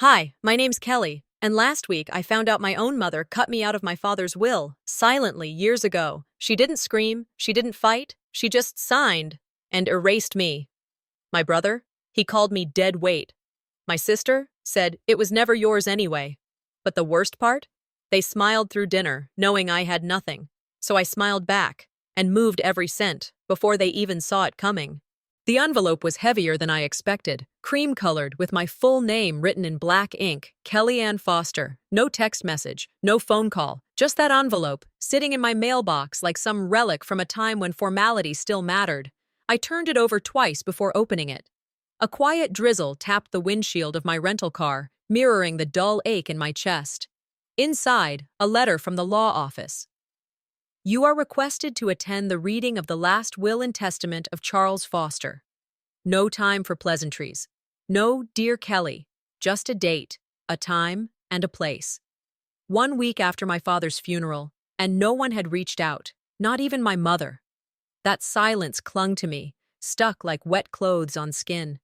Hi, my name's Kelly, and last week I found out my own mother cut me out of my father's will, silently, years ago. She didn't scream, she didn't fight, she just signed and erased me. My brother? He called me dead weight. My sister said it was never yours anyway. But the worst part? They smiled through dinner, knowing I had nothing. So I smiled back and moved every cent before they even saw it coming. The envelope was heavier than I expected, cream-colored with my full name written in black ink, Kelly Ann Foster. No text message, no phone call, just that envelope, sitting in my mailbox like some relic from a time when formality still mattered. I turned it over twice before opening it. A quiet drizzle tapped the windshield of my rental car, mirroring the dull ache in my chest. Inside, a letter from the law office. You are requested to attend the reading of the last will and testament of Charles Foster. No time for pleasantries. No Dear Kelly. Just a date, a time, and a place. 1 week after my father's funeral, and no one had reached out, not even my mother. That silence clung to me, stuck like wet clothes on skin.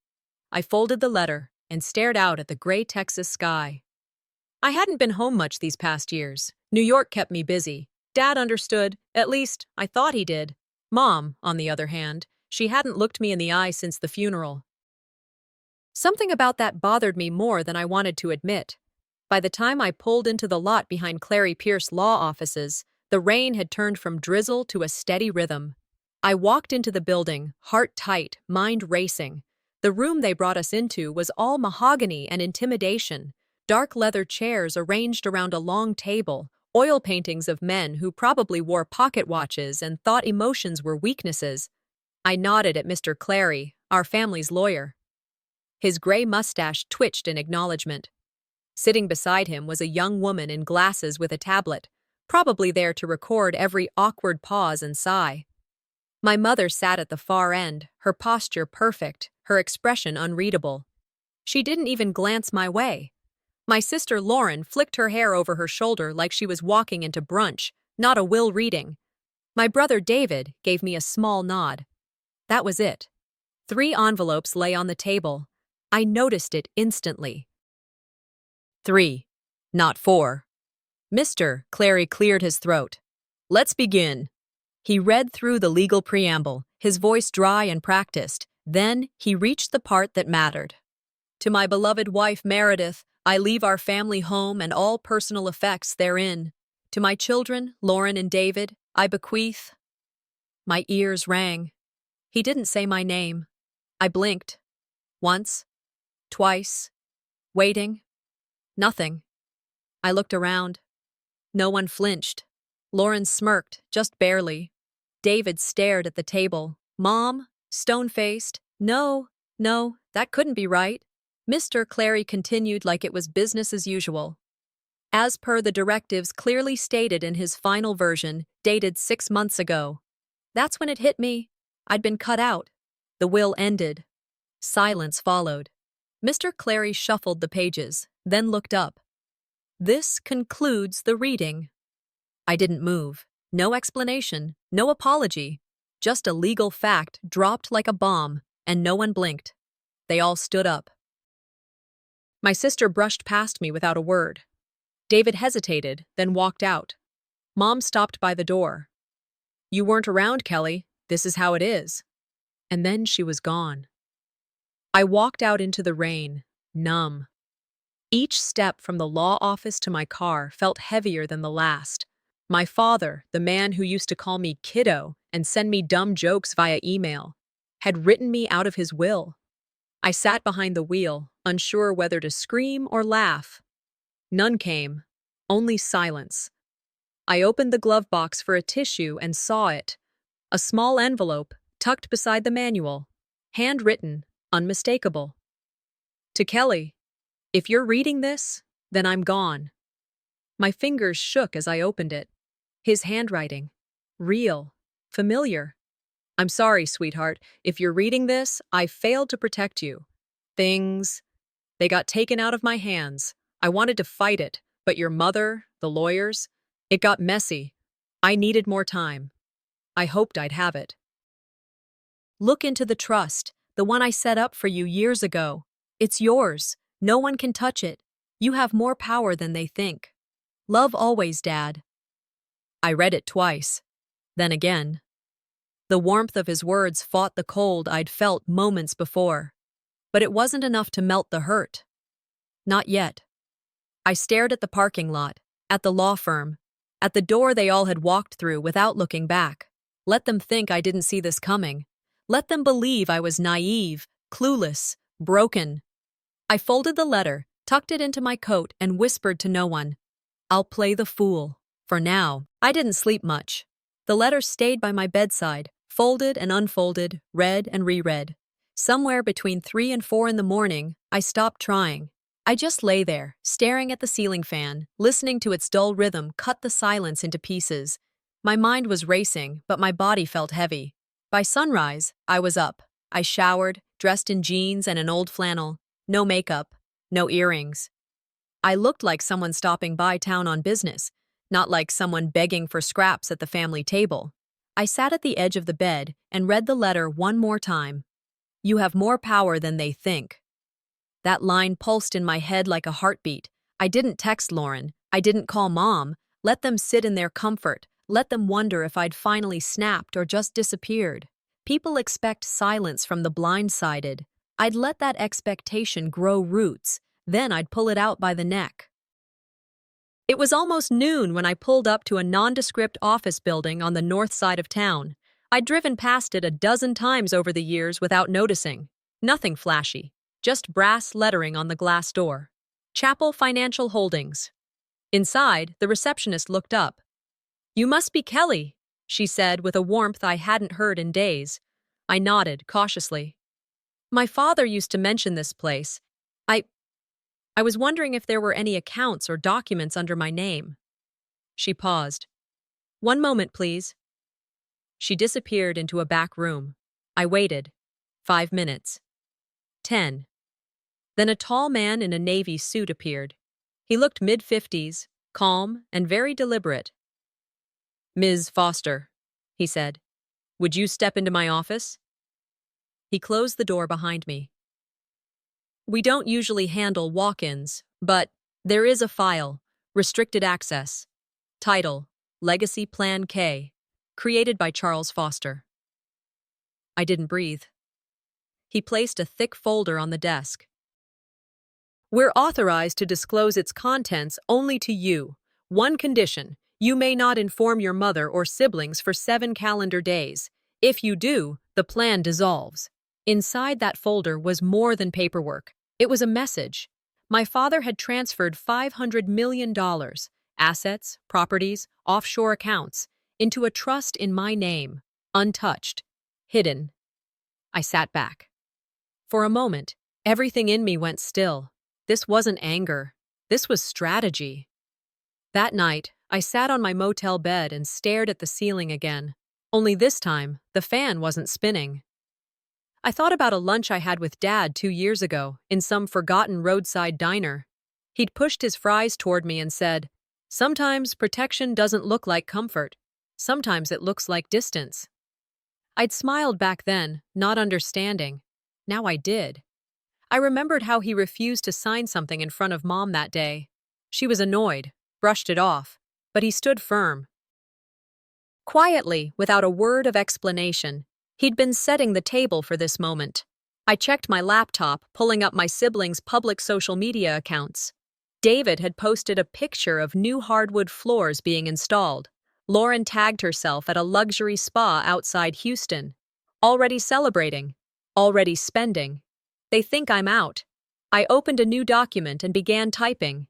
I folded the letter and stared out at the gray Texas sky. I hadn't been home much these past years. New York kept me busy. Dad understood, at least, I thought he did. Mom, on the other hand, she hadn't looked me in the eye since the funeral. Something about that bothered me more than I wanted to admit. By the time I pulled into the lot behind Clary Pierce Law Offices, the rain had turned from drizzle to a steady rhythm. I walked into the building, heart tight, mind racing. The room they brought us into was all mahogany and intimidation. Dark leather chairs arranged around a long table, oil paintings of men who probably wore pocket watches and thought emotions were weaknesses. I nodded at Mr. Clary, our family's lawyer. His gray mustache twitched in acknowledgement. Sitting beside him was a young woman in glasses with a tablet, probably there to record every awkward pause and sigh. My mother sat at the far end, her posture perfect, her expression unreadable. She didn't even glance my way. My sister Lauren flicked her hair over her shoulder like she was walking into brunch, not a will reading. My brother David gave me a small nod. That was it. 3 envelopes lay on the table. I noticed it instantly. 3, not 4. Mr. Clary cleared his throat. Let's begin. He read through the legal preamble, his voice dry and practiced. Then he reached the part that mattered. To my beloved wife Meredith, I leave our family home and all personal effects therein. To my children, Lauren and David, I bequeath. My ears rang. He didn't say my name. I blinked. Once. Twice. Waiting. Nothing. I looked around. No one flinched. Lauren smirked, just barely. David stared at the table. Mom, stone-faced. No, that couldn't be right. Mr. Clary continued like it was business as usual. As per the directives clearly stated in his final version, dated 6 months ago. That's when it hit me. I'd been cut out. The will ended. Silence followed. Mr. Clary shuffled the pages, then looked up. This concludes the reading. I didn't move. No explanation, no apology. Just a legal fact dropped like a bomb, and no one blinked. They all stood up. My sister brushed past me without a word. David hesitated, then walked out. Mom stopped by the door. You weren't around, Kelly. This is how it is. And then she was gone. I walked out into the rain, numb. Each step from the law office to my car felt heavier than the last. My father, the man who used to call me kiddo and send me dumb jokes via email, had written me out of his will. I sat behind the wheel, unsure whether to scream or laugh. None came, only silence. I opened the glove box for a tissue and saw it. A small envelope, tucked beside the manual. Handwritten, unmistakable. To Kelly, if you're reading this, then I'm gone. My fingers shook as I opened it. His handwriting. Real. Familiar. I'm sorry, sweetheart. If you're reading this, I failed to protect you. They got taken out of my hands. I wanted to fight it, but your mother, the lawyers, it got messy. I needed more time. I hoped I'd have it. Look into the trust, the one I set up for you years ago. It's yours. No one can touch it. You have more power than they think. Love always, Dad. I read it twice. Then again. The warmth of his words fought the cold I'd felt moments before. But it wasn't enough to melt the hurt. Not yet. I stared at the parking lot, at the law firm, at the door they all had walked through without looking back. Let them think I didn't see this coming. Let them believe I was naive, clueless, broken. I folded the letter, tucked it into my coat, and whispered to no one, "I'll play the fool." For now, I didn't sleep much. The letter stayed by my bedside, folded and unfolded, read and reread. Somewhere between 3 and 4 in the morning, I stopped trying. I just lay there, staring at the ceiling fan, listening to its dull rhythm cut the silence into pieces. My mind was racing, but my body felt heavy. By sunrise, I was up. I showered, dressed in jeans and an old flannel. No makeup, no earrings. I looked like someone stopping by town on business, not like someone begging for scraps at the family table. I sat at the edge of the bed and read the letter one more time. You have more power than they think. That line pulsed in my head like a heartbeat. I didn't text Lauren. I didn't call Mom. Let them sit in their comfort. Let them wonder if I'd finally snapped or just disappeared. People expect silence from the blindsided. I'd let that expectation grow roots. Then I'd pull it out by the neck. It was almost noon when I pulled up to a nondescript office building on the north side of town. I'd driven past it a dozen times over the years without noticing. Nothing flashy. Just brass lettering on the glass door. Chapel Financial Holdings. Inside, the receptionist looked up. "You must be Kelly," she said with a warmth I hadn't heard in days. I nodded cautiously. "My father used to mention this place. I was wondering if there were any accounts or documents under my name." She paused. "One moment, please." She disappeared into a back room. I waited. 5 minutes. 10. Then a tall man in a navy suit appeared. He looked mid-50s, calm and very deliberate. "Ms. Foster," he said, "would you step into my office?" He closed the door behind me. "We don't usually handle walk-ins, but there is a file, restricted access. Title, Legacy Plan K, created by Charles Foster." I didn't breathe. He placed a thick folder on the desk. "We're authorized to disclose its contents only to you. One condition, you may not inform your mother or siblings for 7 calendar days. If you do, the plan dissolves." Inside that folder was more than paperwork. It was a message. My father had transferred $500 million, assets, properties, offshore accounts, into a trust in my name, untouched, hidden. I sat back. For a moment, everything in me went still. This wasn't anger. This was strategy. That night, I sat on my motel bed and stared at the ceiling again. Only this time, the fan wasn't spinning. I thought about a lunch I had with Dad 2 years ago in some forgotten roadside diner. He'd pushed his fries toward me and said, "Sometimes protection doesn't look like comfort. Sometimes it looks like distance." I'd smiled back then, not understanding. Now I did. I remembered how he refused to sign something in front of Mom that day. She was annoyed, brushed it off, but he stood firm. Quietly, without a word of explanation, he'd been setting the table for this moment. I checked my laptop, pulling up my siblings' public social media accounts. David had posted a picture of new hardwood floors being installed. Lauren tagged herself at a luxury spa outside Houston. Already celebrating. Already spending. They think I'm out. I opened a new document and began typing.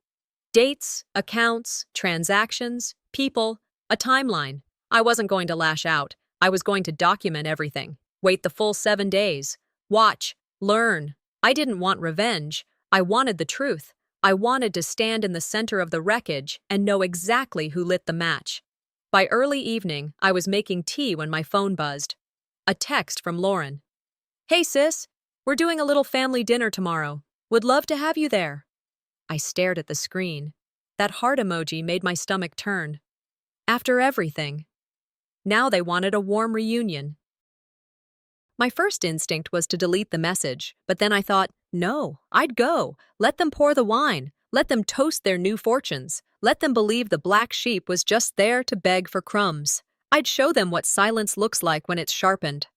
Dates, accounts, transactions, people, a timeline. I wasn't going to lash out. I was going to document everything. Wait the full 7 days. Watch. Learn. I didn't want revenge. I wanted the truth. I wanted to stand in the center of the wreckage and know exactly who lit the match. By early evening, I was making tea when my phone buzzed. A text from Lauren. "Hey sis, we're doing a little family dinner tomorrow. Would love to have you there." I stared at the screen. That heart emoji made my stomach turn. After everything. Now they wanted a warm reunion. My first instinct was to delete the message, but then I thought, no, I'd go. Let them pour the wine. Let them toast their new fortunes. Let them believe the black sheep was just there to beg for crumbs. I'd show them what silence looks like when it's sharpened.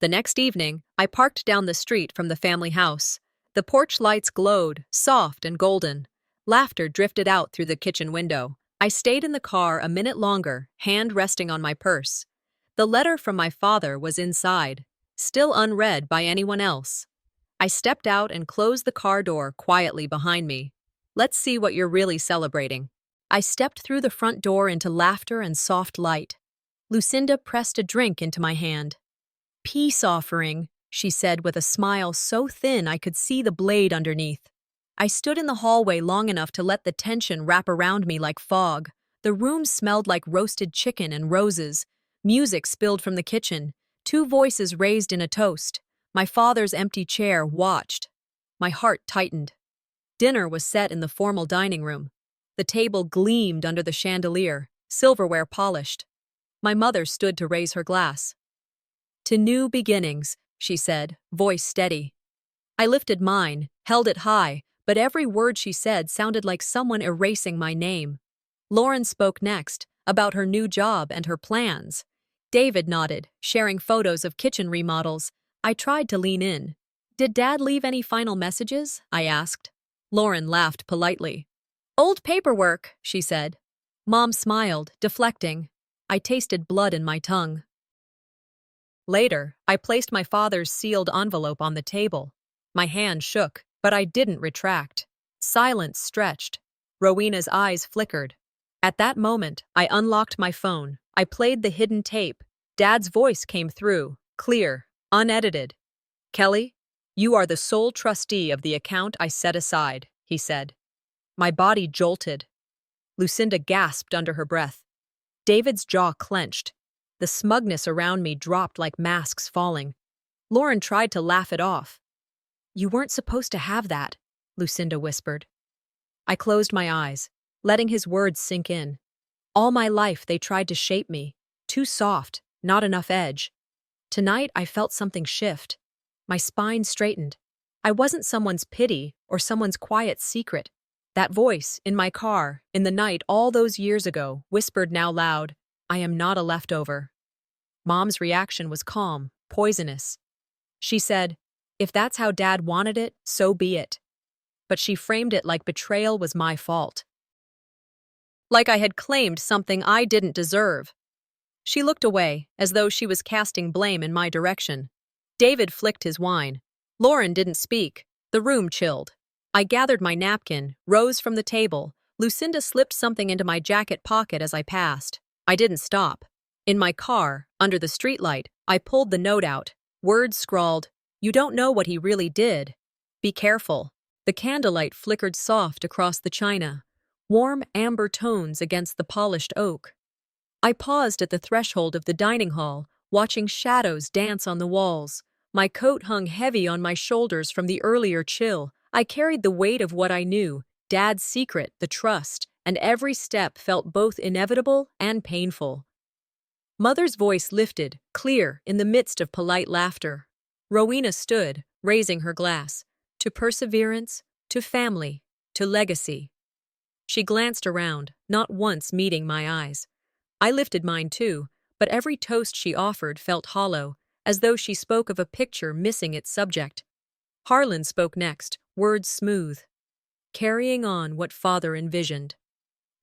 The next evening, I parked down the street from the family house. The porch lights glowed, soft and golden. Laughter drifted out through the kitchen window. I stayed in the car a minute longer, hand resting on my purse. The letter from my father was inside, still unread by anyone else. I stepped out and closed the car door quietly behind me. Let's see what you're really celebrating. I stepped through the front door into laughter and soft light. Lucinda pressed a drink into my hand. "Peace offering," she said with a smile so thin I could see the blade underneath. I stood in the hallway long enough to let the tension wrap around me like fog. The room smelled like roasted chicken and roses. Music spilled from the kitchen. Two voices raised in a toast. My father's empty chair watched. My heart tightened. Dinner was set in the formal dining room. The table gleamed under the chandelier, silverware polished. My mother stood to raise her glass. "To new beginnings," she said, voice steady. I lifted mine, held it high, but every word she said sounded like someone erasing my name. Lauren spoke next, about her new job and her plans. David nodded, sharing photos of kitchen remodels. I tried to lean in. "Did Dad leave any final messages?" I asked. Lauren laughed politely. "Old paperwork," she said. Mom smiled, deflecting. I tasted blood in my tongue. Later, I placed my father's sealed envelope on the table. My hand shook, but I didn't retract. Silence stretched. Rowena's eyes flickered. At that moment, I unlocked my phone. I played the hidden tape. Dad's voice came through, clear, unedited. "Kelly, you are the sole trustee of the account I set aside," he said. My body jolted. Lucinda gasped under her breath. David's jaw clenched. The smugness around me dropped like masks falling. Lauren tried to laugh it off. "You weren't supposed to have that," Lucinda whispered. I closed my eyes, letting his words sink in. All my life they tried to shape me. Too soft, not enough edge. Tonight I felt something shift. My spine straightened. I wasn't someone's pity or someone's quiet secret. That voice, in my car, in the night all those years ago, whispered now loud, "I am not a leftover." Mom's reaction was calm, poisonous. She said, "If that's how Dad wanted it, so be it." But she framed it like betrayal was my fault. Like I had claimed something I didn't deserve. She looked away, as though she was casting blame in my direction. David flicked his wine. Lauren didn't speak. The room chilled. I gathered my napkin, rose from the table. Lucinda slipped something into my jacket pocket as I passed. I didn't stop. In my car, under the streetlight, I pulled the note out. Words scrawled, "You don't know what he really did. Be careful." The candlelight flickered soft across the china, warm amber tones against the polished oak. I paused at the threshold of the dining hall, watching shadows dance on the walls. My coat hung heavy on my shoulders from the earlier chill. I carried the weight of what I knew, Dad's secret, the trust, and every step felt both inevitable and painful. Mother's voice lifted, clear, in the midst of polite laughter. Rowena stood, raising her glass. To perseverance, to family, to legacy. She glanced around, not once meeting my eyes. I lifted mine too, but every toast she offered felt hollow, as though she spoke of a picture missing its subject. Harlan spoke next, words smooth. Carrying on what Father envisioned.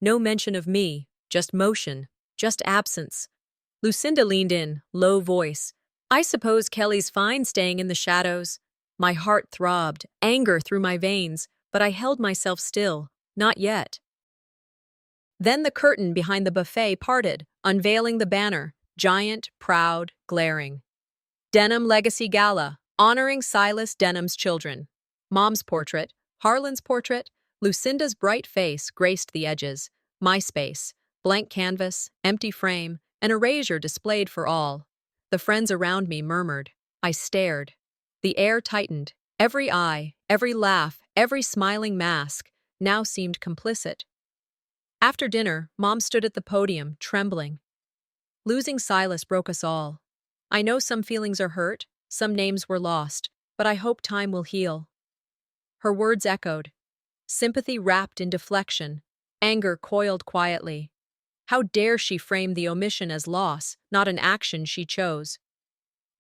No mention of me, just motion, just absence. Lucinda leaned in, low voice. "I suppose Kelly's fine staying in the shadows." My heart throbbed, anger through my veins, but I held myself still. Not yet. Then the curtain behind the buffet parted, unveiling the banner, giant, proud, glaring. Denham Legacy Gala, honoring Silas Denham's children. Mom's portrait, Harlan's portrait, Lucinda's bright face graced the edges. My space, blank canvas, empty frame, an erasure displayed for all. The friends around me murmured. I stared. The air tightened. Every eye, every laugh, every smiling mask now seemed complicit. After dinner, Mom stood at the podium, trembling. "Losing Silas broke us all. I know some feelings are hurt, some names were lost, but I hope time will heal." Her words echoed. sympathy wrapped in deflection, anger coiled quietly. How dare she frame the omission as loss, not an action she chose?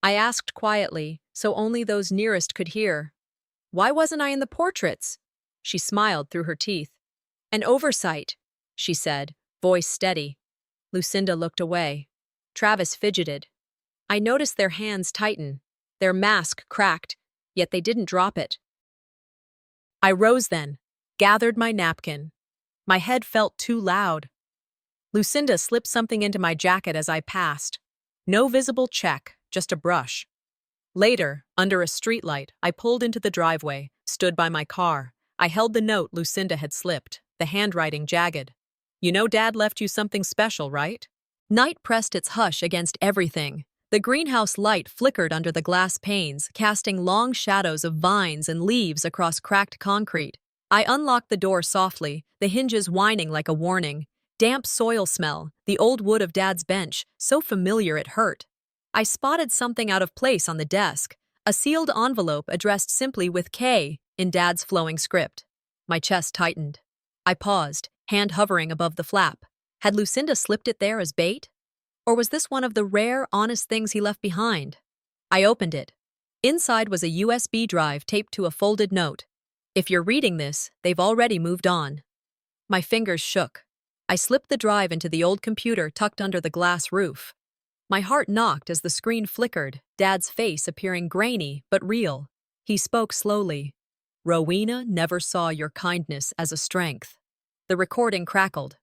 I asked quietly, so only those nearest could hear. Why wasn't I in the portraits? She smiled through her teeth. An oversight, she said, voice steady. Lucinda looked away. Travis fidgeted. I noticed their hands tighten, their mask cracked, yet they didn't drop it. I rose then, gathered my napkin. My head felt too loud. Lucinda slipped something into my jacket as I passed. No visible check, just a brush. Later, under a streetlight, I pulled into the driveway, stood by my car. I held the note Lucinda had slipped, the handwriting jagged. You know Dad left you something special, right? Night pressed its hush against everything. The greenhouse light flickered under the glass panes, casting long shadows of vines and leaves across cracked concrete. I unlocked the door softly, the hinges whining like a warning. Damp soil smell, the old wood of Dad's bench, so familiar it hurt. I spotted something out of place on the desk, a sealed envelope addressed simply with K in Dad's flowing script. My chest tightened. I paused, hand hovering above the flap. Had Lucinda slipped it there as bait? Or was this one of the rare, honest things he left behind? I opened it. Inside was a USB drive taped to a folded note. If you're reading this, they've already moved on. My fingers shook. I slipped the drive into the old computer tucked under the glass roof. My heart knocked as the screen flickered, Dad's face appearing grainy but real. He spoke slowly. Rowena never saw your kindness as a strength. The recording crackled.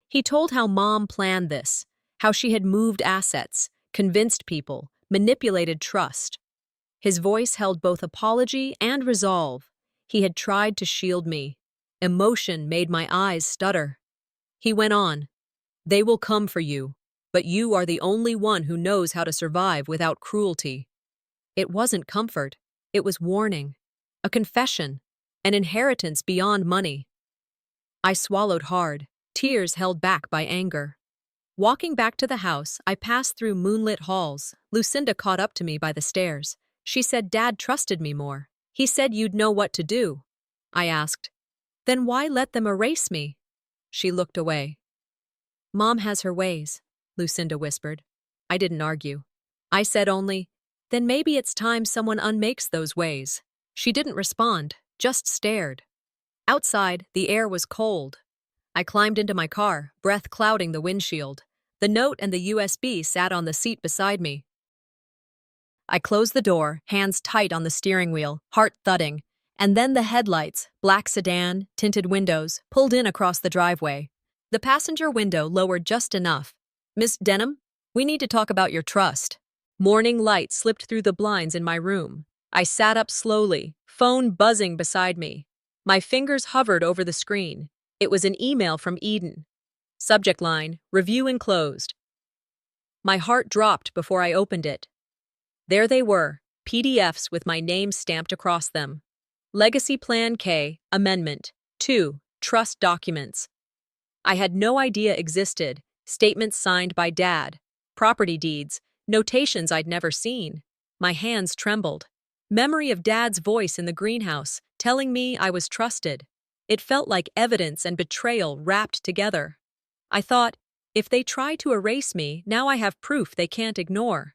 He told how Mom planned this, how she had moved assets, convinced people, manipulated trust. His voice held both apology and resolve. He had tried to shield me. Emotion made my eyes stutter. He went on. They will come for you, but you are the only one who knows how to survive without cruelty. It wasn't comfort. It was warning. A confession. An inheritance beyond money. I swallowed hard, tears held back by anger. Walking back to the house, I passed through moonlit halls. Lucinda caught up to me by the stairs. She said Dad trusted me more. He said you'd know what to do. I asked, then why let them erase me? She looked away. Mom has her ways, Lucinda whispered. I didn't argue. I said only, then maybe it's time someone unmakes those ways. She didn't respond, just stared. Outside, the air was cold. I climbed into my car, breath clouding the windshield. The note and the USB sat on the seat beside me. I closed the door, hands tight on the steering wheel, heart thudding. And then the headlights, black sedan, tinted windows, pulled in across the driveway. The passenger window lowered just enough. Miss Denham, we need to talk about your trust. Morning light slipped through the blinds in my room. I sat up slowly, phone buzzing beside me. My fingers hovered over the screen. It was an email from Eden. Subject line, review enclosed. My heart dropped before I opened it. There they were, PDFs with my name stamped across them. Legacy Plan K, Amendment 2, Trust Documents. I had no idea existed, statements signed by Dad, property deeds, notations I'd never seen. My hands trembled. Memory of Dad's voice in the greenhouse, telling me I was trusted. It felt like evidence and betrayal wrapped together. I thought, if they try to erase me, now I have proof they can't ignore.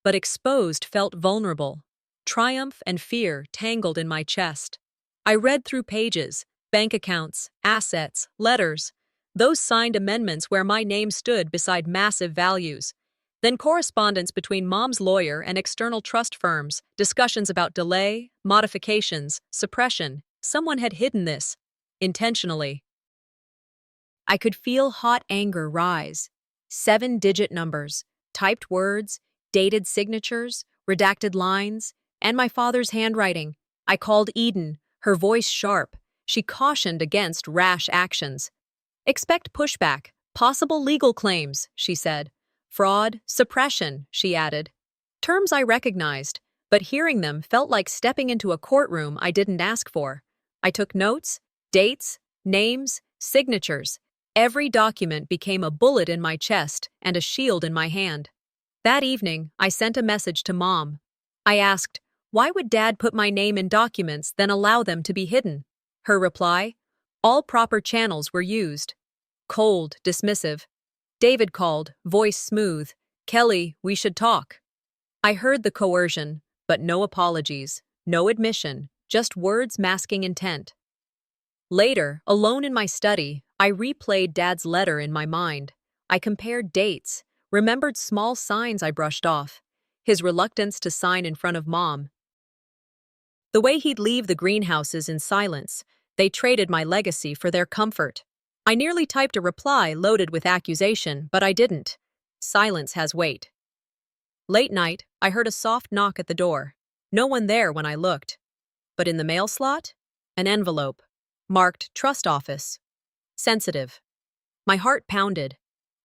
But exposed felt vulnerable. Triumph and fear tangled in my chest. I read through pages, bank accounts, assets, letters, those signed amendments where my name stood beside massive values. Then correspondence between Mom's lawyer and external trust firms, discussions about delay, modifications, suppression. Someone had hidden this, intentionally. I could feel hot anger rise. 7-digit numbers, typed words, dated signatures, redacted lines, and my father's handwriting. I called Eden, her voice sharp. She cautioned against rash actions. Expect pushback, possible legal claims, she said. Fraud, suppression, she added. Terms I recognized, but hearing them felt like stepping into a courtroom I didn't ask for. I took notes, dates, names, signatures. Every document became a bullet in my chest and a shield in my hand. That evening, I sent a message to Mom. I asked, why would Dad put my name in documents, then allow them to be hidden? Her reply? All proper channels were used. Cold, dismissive. David called, voice smooth. Kelly, we should talk. I heard the coercion, but no apologies, no admission, just words masking intent. Later, alone in my study, I replayed Dad's letter in my mind. I compared dates, remembered small signs I brushed off. His reluctance to sign in front of Mom. The way he'd leave the greenhouses in silence. They traded my legacy for their comfort. I nearly typed a reply loaded with accusation, but I didn't. Silence has weight. Late night, I heard a soft knock at the door. No one there when I looked. But in the mail slot? An envelope. Marked Trust Office. Sensitive. My heart pounded.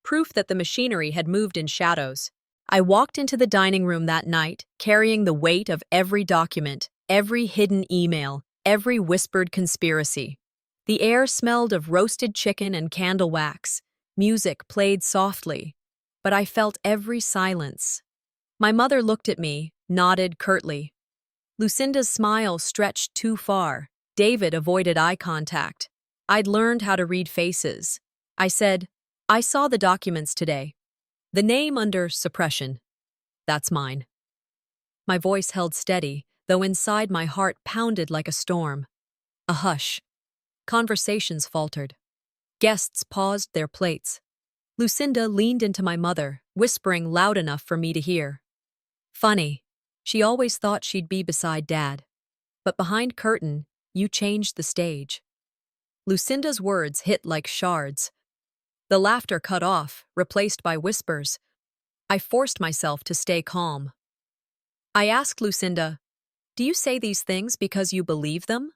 Proof that the machinery had moved in shadows. I walked into the dining room that night, carrying the weight of every document, every hidden email, every whispered conspiracy. The air smelled of roasted chicken and candle wax. Music played softly. But I felt every silence. My mother looked at me, nodded curtly. Lucinda's smile stretched too far. David avoided eye contact. I'd learned how to read faces. I said, I saw the documents today. The name under suppression. That's mine. My voice held steady, though inside my heart pounded like a storm. A hush. Conversations faltered. Guests paused their plates. Lucinda leaned into my mother, whispering loud enough for me to hear. Funny. She always thought she'd be beside Dad. But behind curtain, you changed the stage. Lucinda's words hit like shards. The laughter cut off, replaced by whispers. I forced myself to stay calm. I asked Lucinda, do you say these things because you believe them?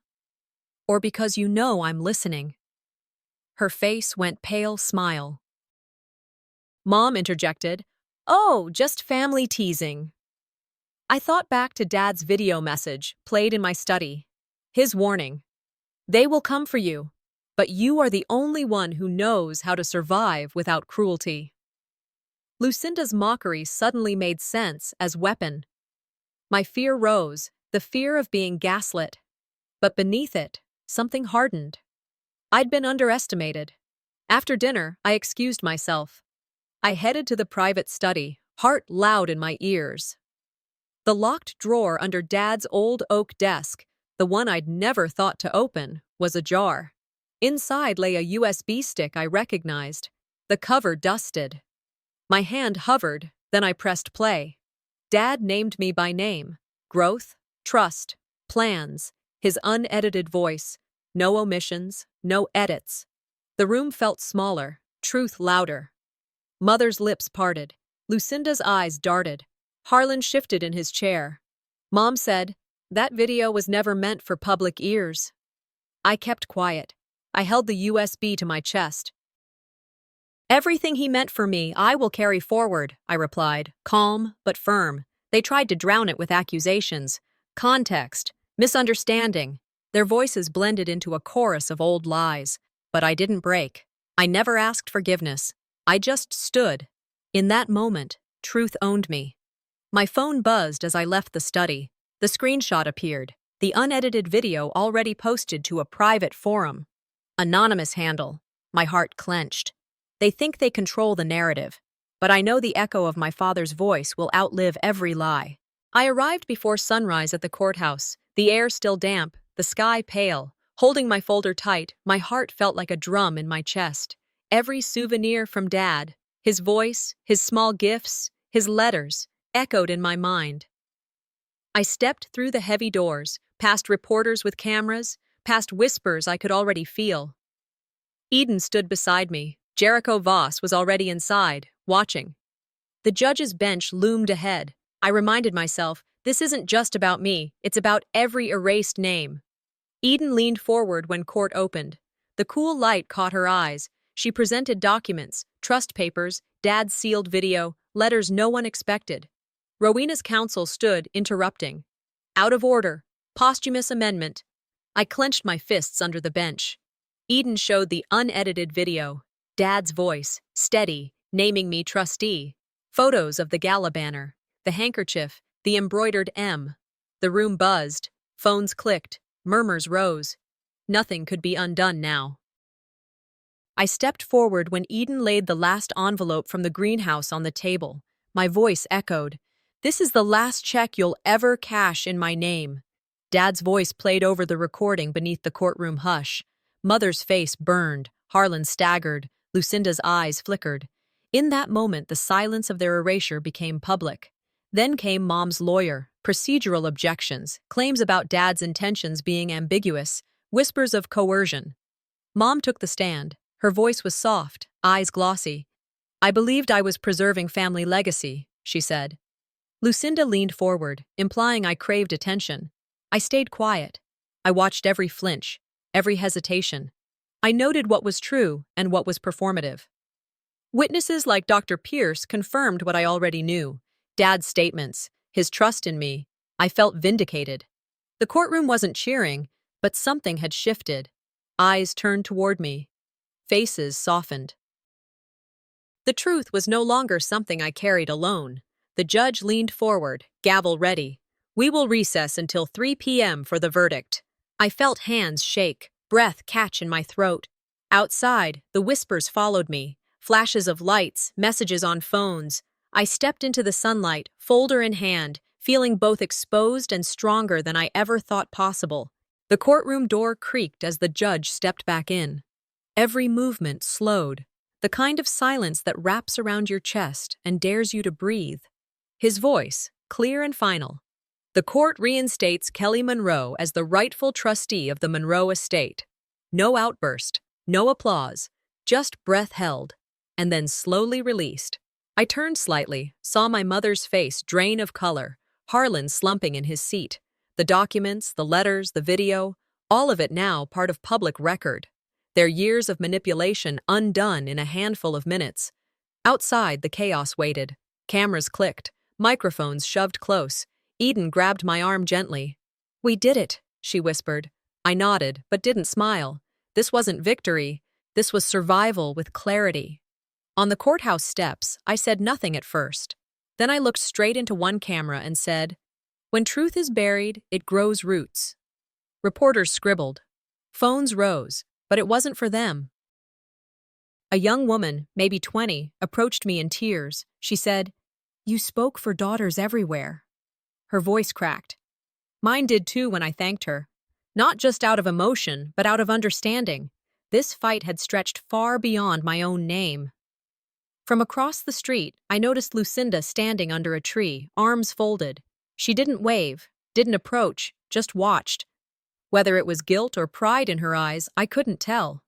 Or because you know I'm listening? Her face went pale smile. Mom interjected, oh, just family teasing. I thought back to Dad's video message, played in my study. His warning. They will come for you, but you are the only one who knows how to survive without cruelty. Lucinda's mockery suddenly made sense as weapon. My fear rose, the fear of being gaslit. But beneath it, something hardened. I'd been underestimated. After dinner, I excused myself. I headed to the private study, heart loud in my ears. The locked drawer under Dad's old oak desk, the one I'd never thought to open, was ajar. Inside lay a USB stick I recognized, the cover dusted. My hand hovered, then I pressed play. Dad named me by name. Growth, trust, plans, his unedited voice. No omissions, no edits. The room felt smaller, truth louder. Mother's lips parted. Lucinda's eyes darted. Harlan shifted in his chair. Mom said, that video was never meant for public ears. I kept quiet. I held the USB to my chest. Everything he meant for me, I will carry forward, I replied, calm but firm. They tried to drown it with accusations. Context, misunderstanding. Their voices blended into a chorus of old lies. But I didn't break. I never asked forgiveness. I just stood. In that moment, truth owned me. My phone buzzed as I left the study. The screenshot appeared, the unedited video already posted to a private forum. Anonymous handle. My heart clenched. They think they control the narrative, but I know the echo of my father's voice will outlive every lie. I arrived before sunrise at the courthouse, the air still damp, the sky pale. Holding my folder tight, my heart felt like a drum in my chest. Every souvenir from Dad, his voice, his small gifts, his letters, echoed in my mind. I stepped through the heavy doors, past reporters with cameras, past whispers I could already feel. Eden stood beside me. Jericho Voss was already inside, watching. The judge's bench loomed ahead. I reminded myself, this isn't just about me, it's about every erased name. Eden leaned forward when court opened. The cool light caught her eyes. She presented documents, trust papers, Dad's sealed video, letters no one expected. Rowena's counsel stood, interrupting. Out of order. Posthumous amendment. I clenched my fists under the bench. Eden showed the unedited video. Dad's voice, steady, naming me trustee. Photos of the gala banner, the handkerchief, the embroidered M. The room buzzed. Phones clicked. Murmurs rose. Nothing could be undone now. I stepped forward when Eden laid the last envelope from the greenhouse on the table. My voice echoed, "This is the last check you'll ever cash in my name." Dad's voice played over the recording beneath the courtroom hush. Mother's face burned, Harlan staggered, Lucinda's eyes flickered. In that moment, the silence of their erasure became public. Then came Mom's lawyer, procedural objections, claims about Dad's intentions being ambiguous, whispers of coercion. Mom took the stand. Her voice was soft, eyes glossy. "I believed I was preserving family legacy," she said. Lucinda leaned forward, implying I craved attention. I stayed quiet. I watched every flinch, every hesitation. I noted what was true and what was performative. Witnesses like Dr. Pierce confirmed what I already knew. Dad's statements, his trust in me. I felt vindicated. The courtroom wasn't cheering, but something had shifted. Eyes turned toward me. Faces softened. The truth was no longer something I carried alone. The judge leaned forward, gavel ready. "We will recess until 3 p.m. for the verdict." I felt hands shake, breath catch in my throat. Outside, the whispers followed me. Flashes of lights, messages on phones. I stepped into the sunlight, folder in hand, feeling both exposed and stronger than I ever thought possible. The courtroom door creaked as the judge stepped back in. Every movement slowed, the kind of silence that wraps around your chest and dares you to breathe. His voice, clear and final. "The court reinstates Kelly Monroe as the rightful trustee of the Monroe estate." No outburst, no applause, just breath held, and then slowly released. I turned slightly, saw my mother's face drain of color, Harlan slumping in his seat. The documents, the letters, the video, all of it now part of public record. Their years of manipulation undone in a handful of minutes. Outside, the chaos waited. Cameras clicked, microphones shoved close. Eden grabbed my arm gently. "We did it," she whispered. I nodded, but didn't smile. This wasn't victory. This was survival with clarity. On the courthouse steps, I said nothing at first. Then I looked straight into one camera and said, "When truth is buried, it grows roots." Reporters scribbled. Phones rose, but it wasn't for them. A young woman, maybe 20, approached me in tears. She said, "You spoke for daughters everywhere." Her voice cracked. Mine did too when I thanked her. Not just out of emotion, but out of understanding. This fight had stretched far beyond my own name. From across the street, I noticed Lucinda standing under a tree, arms folded. She didn't wave, didn't approach, just watched. Whether it was guilt or pride in her eyes, I couldn't tell.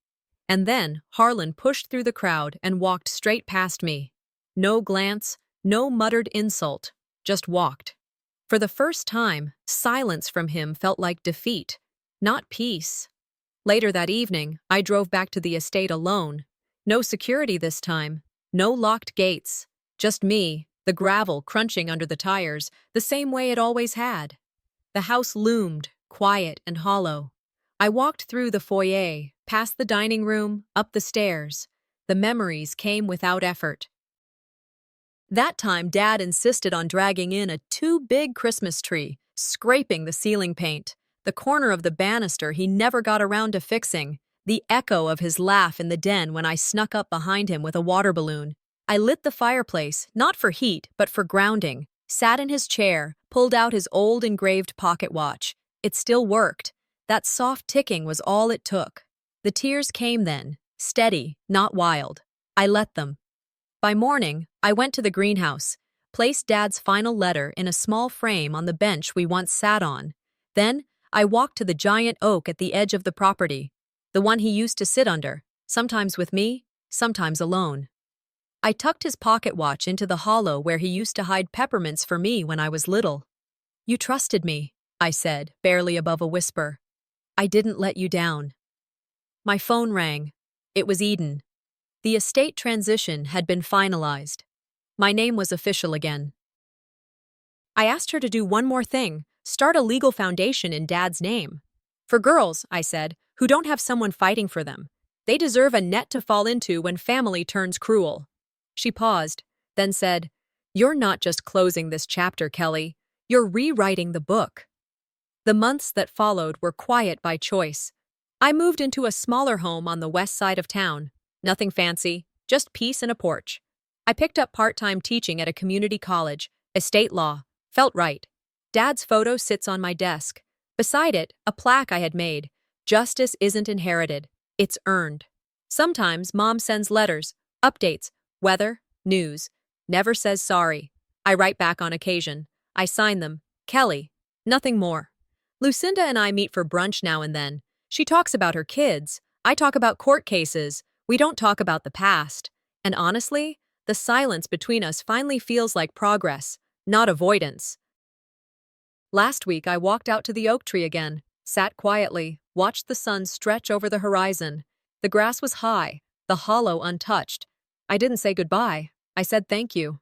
And then Harlan pushed through the crowd and walked straight past me. No glance, no muttered insult, just walked. For the first time, silence from him felt like defeat, not peace. Later that evening, I drove back to the estate alone. No security this time, no locked gates, just me, the gravel crunching under the tires, the same way it always had. The house loomed, quiet and hollow. I walked through the foyer, past the dining room, up the stairs. The memories came without effort. That time, Dad insisted on dragging in a too big Christmas tree, scraping the ceiling paint, the corner of the banister he never got around to fixing, the echo of his laugh in the den when I snuck up behind him with a water balloon. I lit the fireplace, not for heat, but for grounding, sat in his chair, pulled out his old engraved pocket watch. It still worked. That soft ticking was all it took. The tears came then, steady, not wild. I let them. By morning, I went to the greenhouse, placed Dad's final letter in a small frame on the bench we once sat on. Then, I walked to the giant oak at the edge of the property, the one he used to sit under, sometimes with me, sometimes alone. I tucked his pocket watch into the hollow where he used to hide peppermints for me when I was little. "You trusted me," I said, barely above a whisper. "I didn't let you down." My phone rang. It was Eden. The estate transition had been finalized. My name was official again. I asked her to do one more thing, start a legal foundation in Dad's name. For girls, I said, who don't have someone fighting for them. They deserve a net to fall into when family turns cruel. She paused, then said, "You're not just closing this chapter, Kelly. You're rewriting the book." The months that followed were quiet by choice. I moved into a smaller home on the west side of town. Nothing fancy, just peace and a porch. I picked up part-time teaching at a community college, estate law. Felt right. Dad's photo sits on my desk. Beside it, a plaque I had made. Justice isn't inherited, it's earned. Sometimes Mom sends letters, updates, weather, news. Never says sorry. I write back on occasion. I sign them, Kelly. Nothing more. Lucinda and I meet for brunch now and then. She talks about her kids. I talk about court cases. We don't talk about the past. And honestly, the silence between us finally feels like progress, not avoidance. Last week, I walked out to the oak tree again, sat quietly, watched the sun stretch over the horizon. The grass was high, the hollow untouched. I didn't say goodbye. I said thank you.